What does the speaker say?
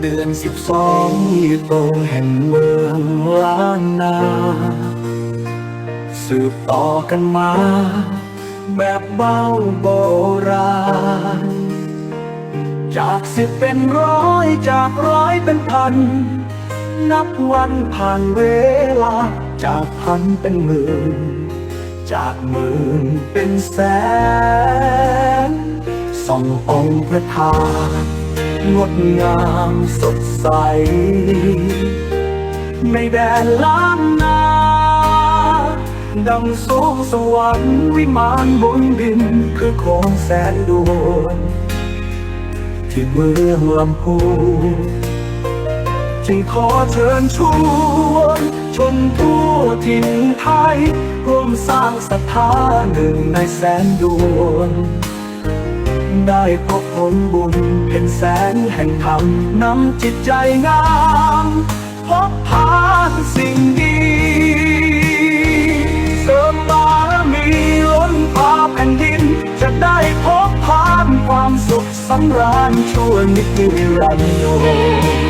เดือน12อยู่ตรงแห่งเมืองล้านนาสืบต่อกันมาแบบเบาโบราณจาก10เป็นร้อยจากร้อยเป็นพันนับวันผ่านเวลาจากพันเป็นหมื่นจากหมื่นเป็นแสนส่ององค์พระธาตุงดงามสดใสในแดนล้านนาดังสูงสวรรค์วิมานบนดินคือโคงแสนดวงที่เมืองลำพูจึงขอเชิญชวนชนทั่วถิ่นไทยร่วมสร้างศรัทธาหนึ่งในแสนดวงได้พบผลบุญเป็นแสนแห่งธรรมนำจิตใจงามพบพานสิ่งดีเสริมบารมีล้นฟ้าแผ่นดินจะได้พบพานความสุขสำราญชั่วนิรันดร์